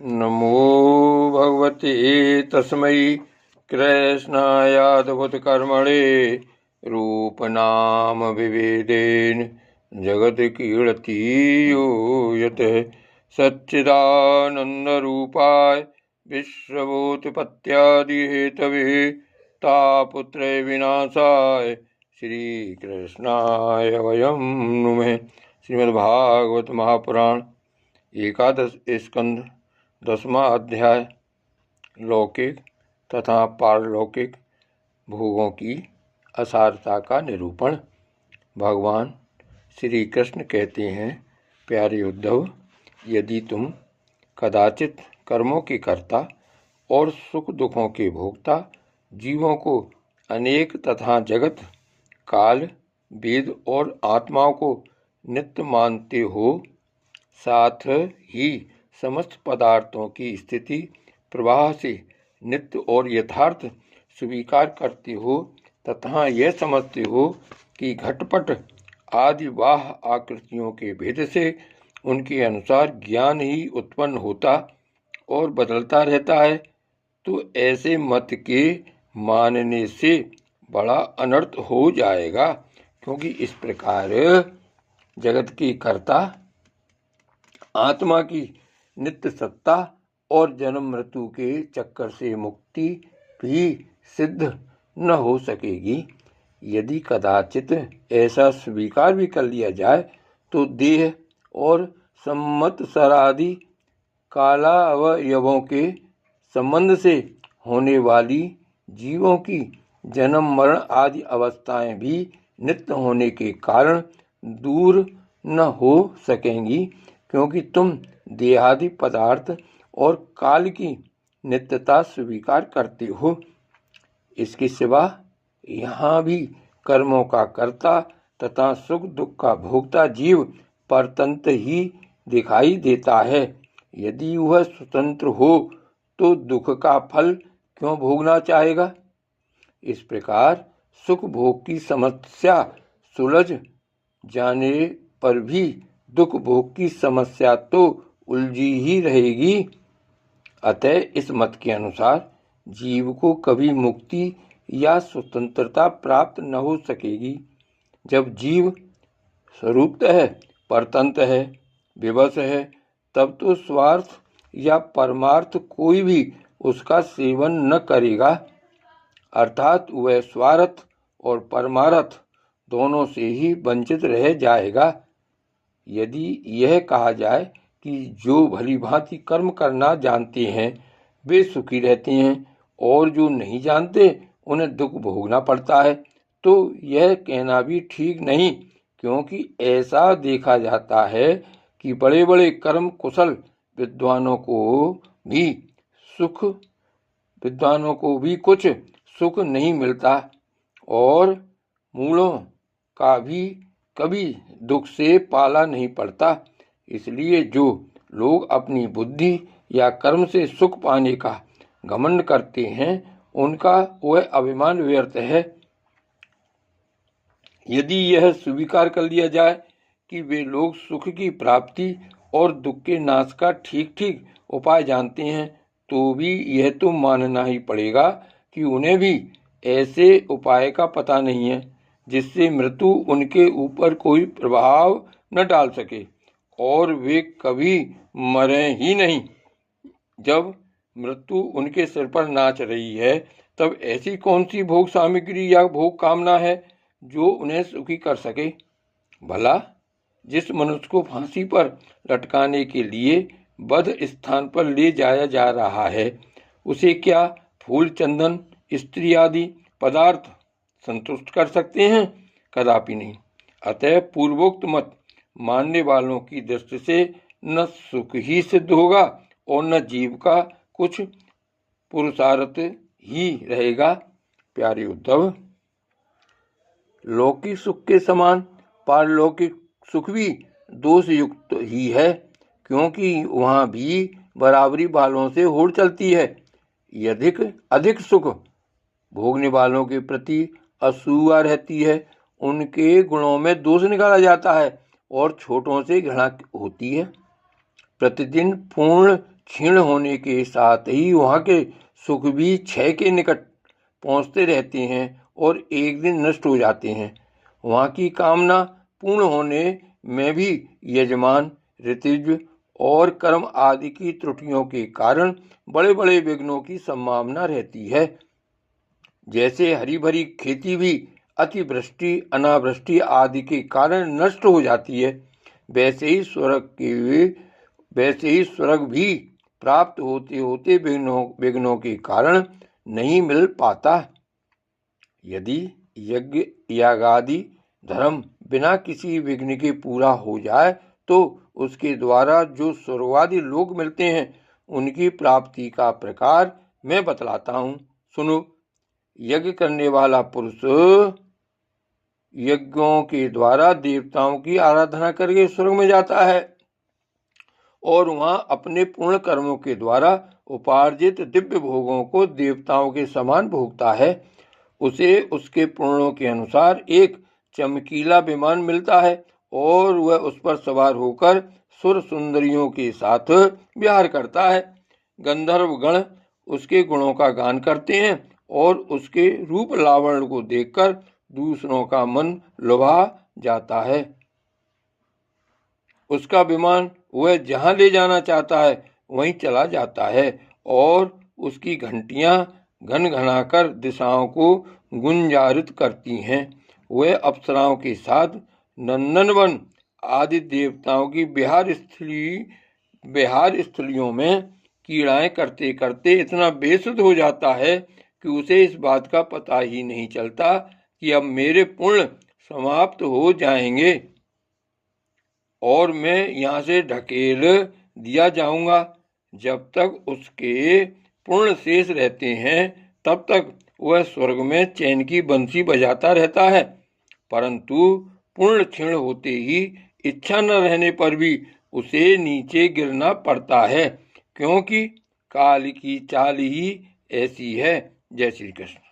नमो भगवते तस्मै कृष्णायाद्भुतकर्मणे रूपनाम विभेदेन जगत्कीर्ति यो यतः सच्चिदानन्दरूपाय विश्वभूतपत्यादिहेतवे तापत्रय विनाशाय श्रीकृष्णाय वयं नुमः। श्रीमद्भागवत महापुराण एकादश स्कंध 10वां अध्याय लौकिक तथा पारलौकिक भोगों की असारता का निरूपण। भगवान श्री कृष्ण कहते हैं, प्यारे उद्धव, यदि तुम कदाचित कर्मों के कर्ता और सुख दुखों के भोक्ता जीवों को अनेक तथा जगत काल वेद और आत्माओं को नित्य मानते हो, साथ ही समस्त पदार्थों की स्थिति प्रवाह से नित्य और यथार्थ स्वीकार करते हो तथा यह समझते हो कि घटपट आदि बाह आकृतियों के भेद से उनके अनुसार ज्ञान ही उत्पन्न होता और बदलता रहता है, तो ऐसे मत के मानने से बड़ा अनर्थ हो जाएगा। क्योंकि इस प्रकार जगत की कर्ता आत्मा की नित्य सत्ता और जन्म मृत्यु के चक्कर से मुक्ति भी सिद्ध न हो सकेगी। यदि कदाचित ऐसा स्वीकार भी कर लिया जाए तो देह और संवत्सरादि कालावयवों के संबंध से होने वाली जीवों की जन्म मरण आदि अवस्थाएं भी नित्य होने के कारण दूर न हो सकेंगी, क्योंकि तुम देहादि पदार्थ और काल की नित्यता स्वीकार करते हो। इसके सिवा यहाँ भी कर्मों का कर्ता तथा सुख दुख का भोक्ता जीव परतंत्र ही दिखाई देता है। यदि वह स्वतंत्र हो तो दुख का फल क्यों भोगना चाहेगा। इस प्रकार सुख भोग की समस्या सुलझ जाने पर भी दुख भोग की समस्या तो उलझी ही रहेगी। अतः इस मत के अनुसार जीव को कभी मुक्ति या स्वतंत्रता प्राप्त न हो सकेगी। जब जीव स्वरूपतः परतंत्र है, विवश है, तब तो स्वार्थ या परमार्थ कोई भी उसका सेवन न करेगा, अर्थात वह स्वार्थ और परमार्थ दोनों से ही वंचित रह जाएगा। यदि यह कहा जाए कि जो भली भांति कर्म करना जानते हैं वे सुखी रहते हैं और जो नहीं जानते उन्हें दुख भोगना पड़ता है, तो यह कहना भी ठीक नहीं, क्योंकि ऐसा देखा जाता है कि बड़े बड़े कर्म कुशल विद्वानों को भी कुछ सुख नहीं मिलता और मूढ़ों का भी कभी दुख से पाला नहीं पड़ता। इसलिए जो लोग अपनी बुद्धि या कर्म से सुख पाने का घमंड करते हैं उनका वह अभिमान व्यर्थ है। यदि यह स्वीकार कर लिया जाए कि वे लोग सुख की प्राप्ति और दुख के नाश का ठीक ठीक उपाय जानते हैं, तो भी यह तो मानना ही पड़ेगा कि उन्हें भी ऐसे उपाय का पता नहीं है जिससे मृत्यु उनके ऊपर कोई प्रभाव न डाल सके और वे कभी मरें ही नहीं। जब मृत्यु उनके सिर पर नाच रही है, तब ऐसी कौन सी भोग सामग्री या भोग कामना है जो उन्हें सुखी कर सके। भला जिस मनुष्य को फांसी पर लटकाने के लिए वध स्थान पर ले जाया जा रहा है, उसे क्या फूल चंदन स्त्री आदि पदार्थ संतुष्ट कर सकते हैं? कदापि नहीं। अतः पूर्वोक्त मत मानने वालों की दृष्टि से न सुख ही सिद्ध होगा और न जीव का कुछ पुरुषार्थ ही रहेगा। प्यारे उद्धव, लौकिक सुख के समान पारलौकिक सुख भी दोष युक्त ही है, क्योंकि वहाँ भी बराबरी वालों से होड़ चलती है। अधिक सुख भोगने वालों के प्रति असूया रहती है, उनके गुणों में दोष निकाला जाता है और छोटों से घृणा होती है। प्रतिदिन पूर्ण क्षीण होने के साथ ही वहाँ के सुख भी क्षय के निकट पहुँचते रहते हैं और एक दिन नष्ट हो जाते हैं। वहाँ की कामना पूर्ण होने में भी यजमान, ऋतिज और कर्म आदि की त्रुटियों के कारण बड़े बड़े विघ्नों की संभावना रहती है। जैसे हरी भरी खेती भी अतिवृष्टि, अनावृष्टि आदि के कारण नष्ट हो जाती है, वैसे ही स्वर्ग भी प्राप्त होते होते विघ्नों के कारण नहीं मिल पाता। यदि यज्ञ यागादि धर्म बिना किसी विघ्न के पूरा हो जाए तो उसके द्वारा जो स्वर्गादि लोक मिलते हैं उनकी प्राप्ति का प्रकार मैं बतलाता हूँ, सुनो। यज्ञ करने वाला पुरुष यज्ञों के द्वारा देवताओं की आराधना करके स्वर्ग में जाता है और वहां अपने पूर्ण कर्मों के द्वारा उपार्जित दिव्य भोगों को देवताओं के समान भोगता है। उसे उसके पुण्यों के अनुसार एक चमकीला विमान मिलता है और वह उस पर सवार होकर सुर सुंदरियों के साथ विहार करता है। गंधर्व गण उसके गुणों का गान करते हैं और उसके रूप लावण्य को देखकर दूसरों का मन लुभा जाता है। उसका विमान वह जहां ले जाना चाहता है वहीं चला जाता है और उसकी घंटियां घन घनाकर दिशाओं को गुंजारित करती हैं। वह अप्सराओं के साथ नंदनवन आदि देवताओं की विहार स्थलियों में कीड़ाएं करते करते इतना बेसुध हो जाता है कि उसे इस बात का पता ही नहीं चलता कि अब मेरे पुण्य समाप्त हो जाएंगे और मैं यहाँ से ढकेल दिया जाऊंगा। जब तक उसके पुण्य शेष रहते हैं तब तक वह स्वर्ग में चैन की बंसी बजाता रहता है, परंतु पुण्य क्षीण होते ही इच्छा न रहने पर भी उसे नीचे गिरना पड़ता है, क्योंकि काल की चाल ही ऐसी है। जय श्री कृष्ण।